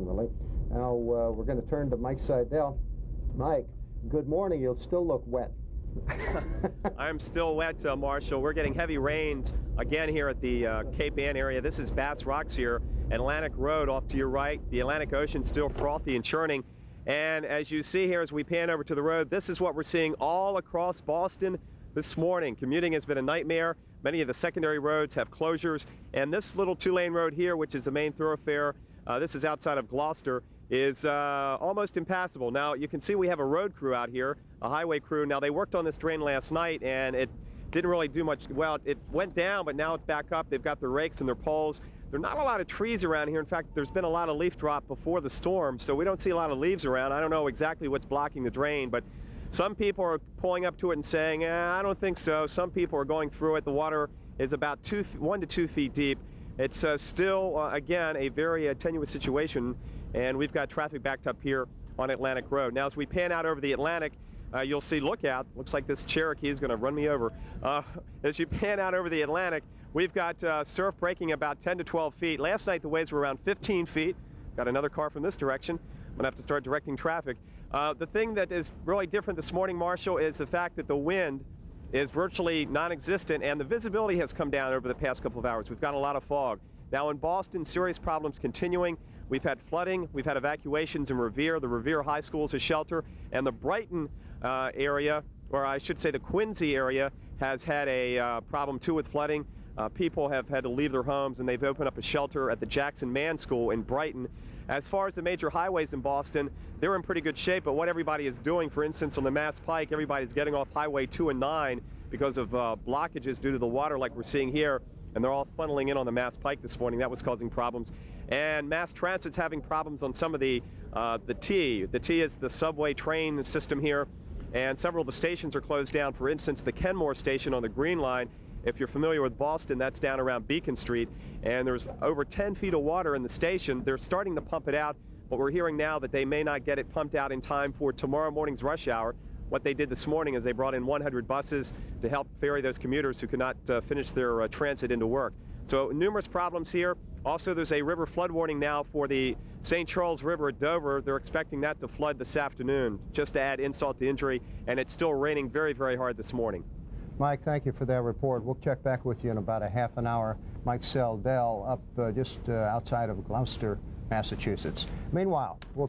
Really. Now we're going to turn to Mike Seidel. Mike, good morning. You'll still look wet. I'm still wet, Marshall. We're getting heavy rains again here at the Cape Ann area. This is Bass Rocks here, Atlantic Road off to your right. The Atlantic Ocean still frothy and churning. And as you see here, as we pan over to the road, this is what we're seeing all across Boston this morning. Commuting has been a nightmare. Many of the secondary roads have closures. And this little two-lane road here, which is the main thoroughfare, this is outside of Gloucester, is almost impassable. Now, you can see we have a road crew out here, a highway crew. Now, they worked on this drain last night, and it didn't really do much. Well, it went down, but now it's back up. They've got their rakes and their poles. There are not a lot of trees around here. In fact, there's been a lot of leaf drop before the storm, so we don't see a lot of leaves around. I don't know exactly what's blocking the drain, but some people are pulling up to it and saying, I don't think so. Some people are going through it. The water is about 1 to 2 feet deep. It's still, again, a very tenuous situation, and we've got traffic backed up here on Atlantic Road. Now, as we pan out over the Atlantic, you'll see, look out, looks like this Cherokee is going to run me over. As you pan out over the Atlantic, we've got surf breaking about 10 to 12 feet. Last night, the waves were around 15 feet. Got another car from this direction. I'm going to have to start directing traffic. The thing that is really different this morning, Marshall, is the fact that the wind is virtually non-existent, and the visibility has come down over the past couple of hours. We've got a lot of fog. Now in Boston, serious problems continuing. We've had flooding, we've had evacuations in Revere. The Revere High School is a shelter, and the Brighton area, or I should say the Quincy area, has had a problem too with flooding. People have had to leave their homes, and they've opened up a shelter at the Jackson Man School in Brighton. As far as the major highways in Boston, they're in pretty good shape, but what everybody is doing, for instance, on the Mass Pike, everybody's getting off Highway 2 and 9 because of blockages due to the water like we're seeing here, and they're all funneling in on the Mass Pike this morning. That was causing problems. And mass transit's having problems on some of the T. The T is the subway train system here, and several of the stations are closed down. For instance, the Kenmore station on the Green Line, if you're familiar with Boston, that's down around Beacon Street, and there's over 10 feet of water in the station. They're starting to pump it out, but we're hearing now that they may not get it pumped out in time for tomorrow morning's rush hour. What they did this morning is they brought in 100 buses to help ferry those commuters who could not finish their transit into work. So numerous problems here. Also, there's a river flood warning now for the St. Charles River at Dover. They're expecting that to flood this afternoon, just to add insult to injury, and it's still raining very, very hard this morning. Mike, thank you for that report. We'll check back with you in about a half an hour. Mike Seidel up just outside of Gloucester, Massachusetts. Meanwhile, we'll